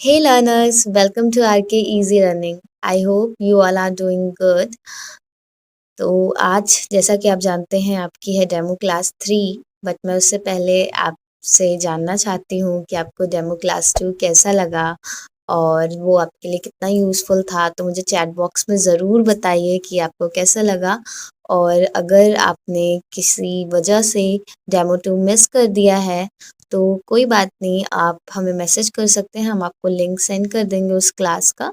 Hey learners, welcome to RK Easy Learning. I hope you all are doing good. तो आज जैसा कि आप जानते हैं आपकी है डेमो क्लास 3 बट मैं उससे पहले आपसे जानना चाहती हूँ कि आपको डेमो क्लास 2 कैसा लगा और वो आपके लिए कितना यूज़फुल था। तो मुझे चैट बॉक्स में ज़रूर बताइए कि आपको कैसा लगा। और अगर आपने किसी वजह से डेमो 2 मिस कर दिया है तो कोई बात नहीं, आप हमें मैसेज कर सकते हैं, हम आपको लिंक सेंड कर देंगे उस क्लास का।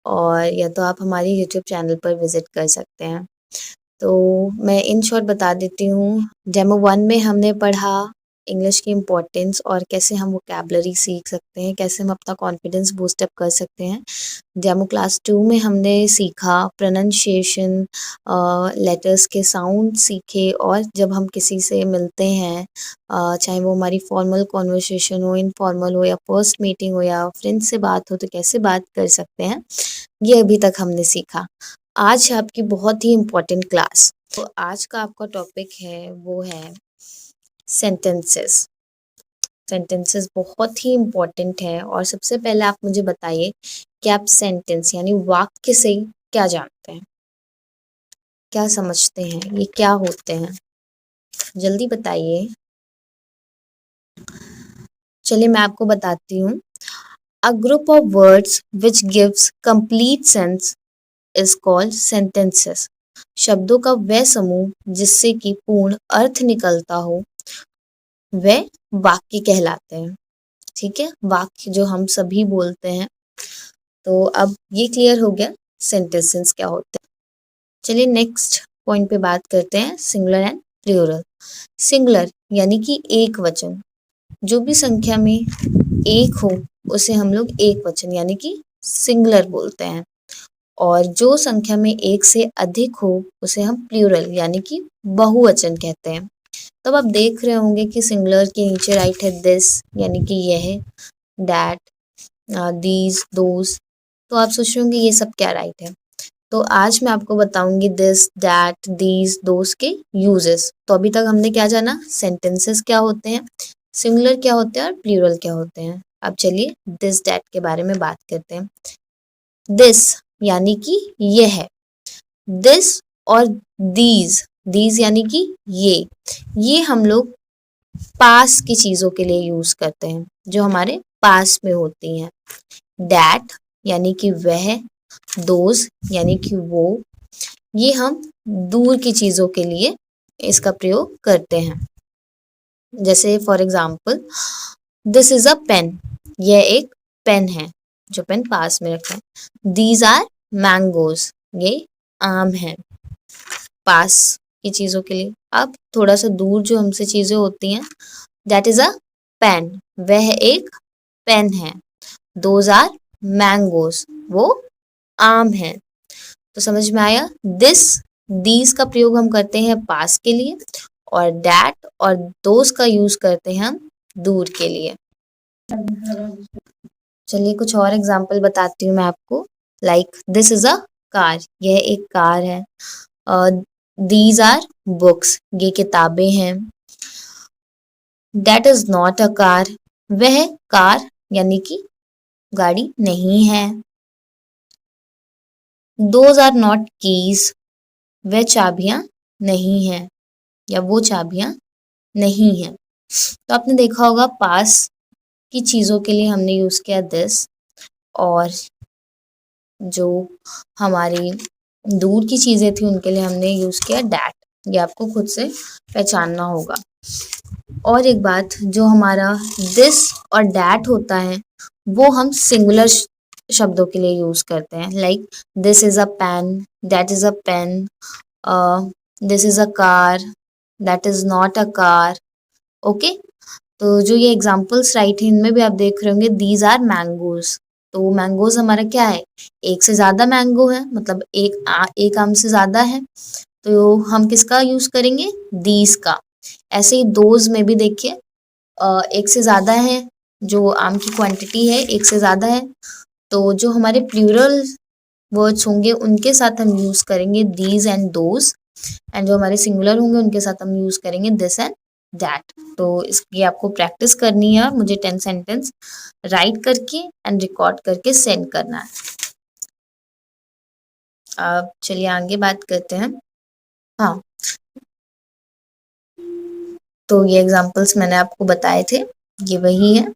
और या तो आप हमारी यूट्यूब चैनल पर विज़िट कर सकते हैं। तो मैं इन शॉर्ट बता देती हूँ। डेमो 1 में हमने पढ़ा इंग्लिश की इम्पोर्टेंस और कैसे हम वोकैबुलरी सीख सकते हैं, कैसे हम अपना कॉन्फिडेंस बूस्ट अप कर सकते हैं। डेमो क्लास 2 में हमने सीखा प्रोनंसिएशन, लेटर्स के साउंड सीखे और जब हम किसी से मिलते हैं, चाहे वो हमारी फॉर्मल कॉन्वर्सेशन हो, इनफॉर्मल हो या फर्स्ट मीटिंग हो या फ्रेंड से बात हो, तो कैसे बात कर सकते हैं, ये अभी तक हमने सीखा। आज है आपकी बहुत ही इम्पोर्टेंट क्लास। तो आज का आपका टॉपिक है वो है सेंटेंसेस। सेंटेंसेस बहुत ही इम्पोर्टेंट है और सबसे पहले आप मुझे बताइए कि आप सेंटेंस यानी वाक्य से क्या जानते हैं, क्या समझते हैं, ये क्या होते हैं, जल्दी बताइए। चलिए मैं आपको बताती हूँ। A group of words which gives complete sense is called sentences. शब्दों का वह समूह जिससे कि पूर्ण अर्थ निकलता हो वह वाक्य कहलाते हैं। ठीक है, वाक्य जो हम सभी बोलते हैं। तो अब ये क्लियर हो गया सेंटेंसेस क्या होते हैं। चलिए नेक्स्ट पॉइंट पे बात करते हैं, सिंगुलर एंड प्लूरल। सिंगुलर यानी कि एक वचन, जो भी संख्या में एक हो उसे हम लोग एक वचन यानी कि सिंगुलर बोलते हैं। और जो संख्या में एक से अधिक हो उसे हम प्लूरल यानी कि बहुवचन कहते हैं। तब आप देख रहे होंगे कि सिंगुलर के नीचे राइट है दिस यानी कि यह, दैट, दीज, दोज। तो आप सोच रहे होंगे ये सब क्या राइट है। तो आज मैं आपको बताऊंगी दिस, दैट, दीज, दोज के यूजेस। तो अभी तक हमने क्या जाना, सेंटेंसेस क्या होते हैं, सिंगुलर क्या होते हैं और प्लूरल क्या होते हैं। अब चलिए दिस दैट के बारे में बात करते हैं। दिस यानी कि ये है, दिस और दीज, दीज यानी कि ये हम लोग पास की चीजों के लिए यूज करते हैं जो हमारे पास में होती हैं। दैट यानी कि वह, दोज यानी कि वो, ये हम दूर की चीजों के लिए इसका प्रयोग करते हैं। जैसे for example this is a pen, यह एक पेन है, जो पेन पास में रखा है। दीज आर मैंगोज, ये आम है, पास की चीजों के लिए। अब थोड़ा सा दूर जो हमसे चीजें होती हैं, दैट इज अ पेन, वह एक पेन है। दोज आर मैंगोज, वो आम है। तो समझ में आया, दिस दीज का प्रयोग हम करते हैं पास के लिए और दैट और दोज का यूज करते हैं हम दूर के लिए। चलिए कुछ और एग्जाम्पल बताती हूँ मैं आपको। Like this is a car, यह एक कार है। दीज आर बुक्स, ये किताबें हैं। That is not a car, वह कार यानी कि गाड़ी नहीं है। दोज आर नॉट कीज, वह चाबियां नहीं है या वो चाबियां नहीं है। तो आपने देखा होगा पास की चीजों के लिए हमने यूज किया दिस, और जो हमारी दूर की चीजें थी उनके लिए हमने यूज किया डैट। ये आपको खुद से पहचानना होगा। और एक बात, जो हमारा दिस और डैट होता है वो हम सिंगुलर शब्दों के लिए यूज करते हैं। Like this is a pen, that is a pen, this is a car, that is not a car. Okay, तो जो ये एग्जाम्पल्स राइट है इनमें भी आप देख रहे होंगे दीज आर मैंगोज। तो मैंगोज हमारा क्या है, एक से ज्यादा मैंगो है, मतलब एक आम से ज्यादा है, तो हम किसका यूज करेंगे, दीज का। ऐसे ही दोज में भी देखिए, एक से ज्यादा है, जो आम की क्वांटिटी है एक से ज्यादा है, तो जो हमारे प्लूरल वर्ड्स होंगे उनके साथ हम यूज करेंगे दीज एंड दोज, एंड जो हमारे सिंगुलर होंगे उनके साथ हम यूज करेंगे दिस एंड दैट। तो इसकी आपको प्रैक्टिस करनी है और मुझे 10 सेंटेंस राइट करके एंड रिकॉर्ड करके सेंड करना है। अब चलिए आगे बात करते हैं। हाँ, तो ये एग्जांपल्स मैंने आपको बताए थे, ये वही है।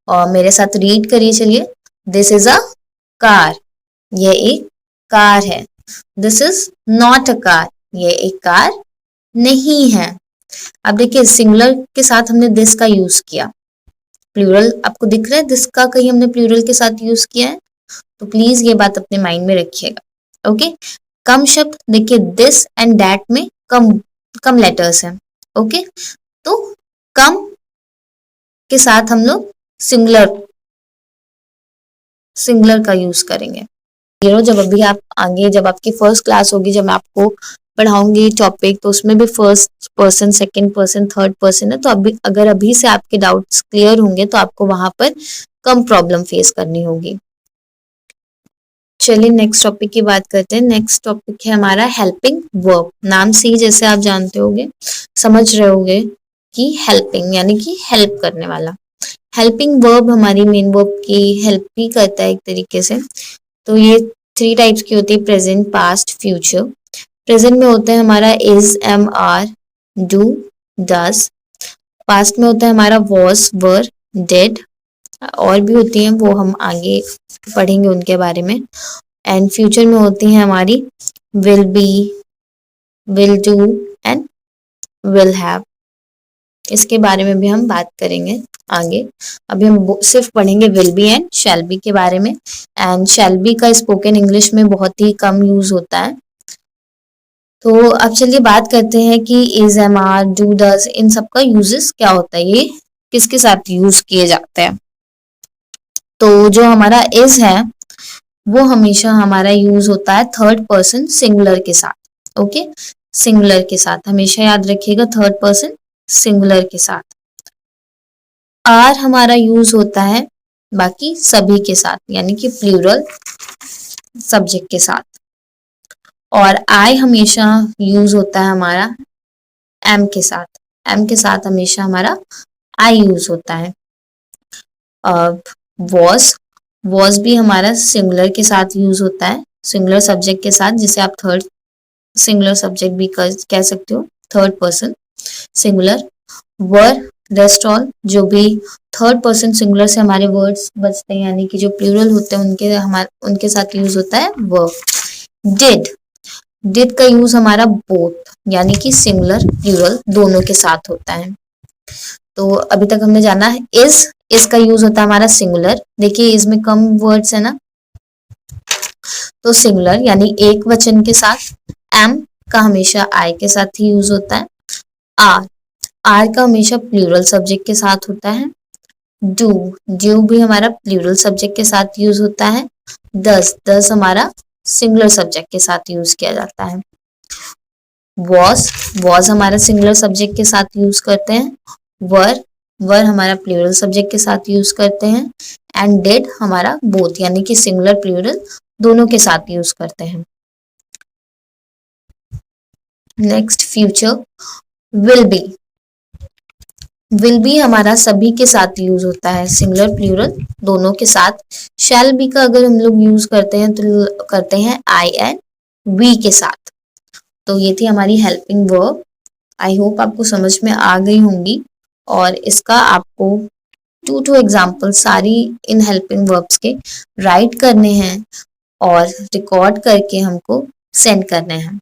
और मेरे साथ रीड करिए, चलिए। दिस इज अ कार, ये एक कार है। This is not a car, ये एक कार नहीं है। अब देखिए सिंगुलर के साथ हमने दिस का यूज किया, प्लूरल आपको दिख रहा है, दिस का कहीं हमने प्लूरल के साथ यूज किया है, तो प्लीज ये बात अपने माइंड में रखिएगा। ओके, कम शब्द देखिए दिस एंड दैट में कम कम लेटर्स हैं। ओके, तो कम के साथ हम लोग सिंगुलर सिंगुलर का यूज करेंगे। जब अभी आप आगे, जब आपकी फर्स्ट क्लास होगी, जब मैं आपको पढ़ाऊंगी टॉपिक, तो उसमें भी first person, second person, third person है। तो अभी अगर अभी से आपके डाउट्स क्लियर होंगे तो आपको वहां पर कम प्रॉब्लम फेस करनी होगी। चलिए नेक्स्ट टॉपिक की बात करते हैं। नेक्स्ट टॉपिक है हमारा हेल्पिंग वर्ब। नाम से ही जैसे आप जानते होंगे, समझ रहे होंगे कि हेल्पिंग यानी कि हेल्प करने वाला। हेल्पिंग वर्ब हमारी मेन वर्ब की हेल्प भी करता है एक तरीके से। तो ये 3 टाइप्स की होती है, प्रेजेंट, पास्ट, फ्यूचर। प्रेजेंट में होता है हमारा is, am, are, do, does. Past में होता है हमारा वॉज, वर, डिड। और भी होती हैं, वो हम आगे पढ़ेंगे उनके बारे में। एंड फ्यूचर में होती है हमारी will be, will do and will have. इसके बारे में भी हम बात करेंगे आगे। अभी हम सिर्फ पढ़ेंगे will be and shall be के बारे में। एंड शैल बी का स्पोकन इंग्लिश में बहुत ही कम यूज होता है। तो अब चलिए बात करते हैं कि is, am, are, do, does, इन सब का यूजेस क्या होता है, ये किसके साथ यूज किए जाते हैं। तो जो हमारा इज है वो हमेशा हमारा यूज होता है थर्ड पर्सन सिंगुलर के साथ। ओके, सिंगुलर के साथ हमेशा याद रखिएगा, थर्ड पर्सन सिंगुलर के साथ। आर हमारा यूज होता है बाकी सभी के साथ, यानी कि प्लूरल सब्जेक्ट के साथ। और आई हमेशा यूज होता है हमारा एम के साथ। एम के साथ हमेशा हमारा आई यूज होता है। अब वॉज भी हमारा सिंगुलर के साथ यूज होता है, सिंगुलर सब्जेक्ट के साथ, जिसे आप थर्ड सिंगुलर सब्जेक्ट भी कह सकते हो, थर्ड पर्सन सिंगुलर। वर, रेस्ट ऑल, जो भी थर्ड पर्सन सिंगुलर से हमारे वर्ड्स बचते हैं, यानी कि जो प्लूरल होते हैं उनके साथ यूज होता है वर्ब। डिड का यूज हमारा बोथ, यानी कि सिंगुलर प्लूरल दोनों के साथ होता है। तो अभी तक हमने जाना है इज का यूज होता है हमारा सिंगुलर। देखिए इज में कम वर्ड्स है ना, तो सिंगुलर यानी एक वचन के साथ। एम का हमेशा आई के साथ ही यूज होता है। आर, आर का हमेशा प्लूरल सब्जेक्ट के साथ होता है। ड्यू भी हमारा प्लूरल सब्जेक्ट के साथ यूज होता है। दस हमारा सिंगुलर सब्जेक्ट के साथ यूज किया जाता है। वॉज हमारा सिंगुलर सब्जेक्ट के साथ यूज करते हैं। वर हमारा प्लूरल सब्जेक्ट के साथ यूज करते हैं। एंड डिड हमारा बोथ, यानी कि सिंगुलर प्लूरल दोनों के साथ यूज करते हैं। Next future, will be. Will be हमारा सभी के साथ यूज होता है, सिंगुलर प्लूरल दोनों के साथ। शैल बी का अगर हम लोग यूज करते हैं तो करते हैं आई एंड वी के साथ। तो ये थी हमारी हेल्पिंग वर्ब। आई होप आपको समझ में आ गई होंगी। और इसका आपको 2 एग्जाम्पल सारी इन हेल्पिंग वर्ब्स के राइट करने हैं और रिकॉर्ड करके हमको सेंड करने हैं।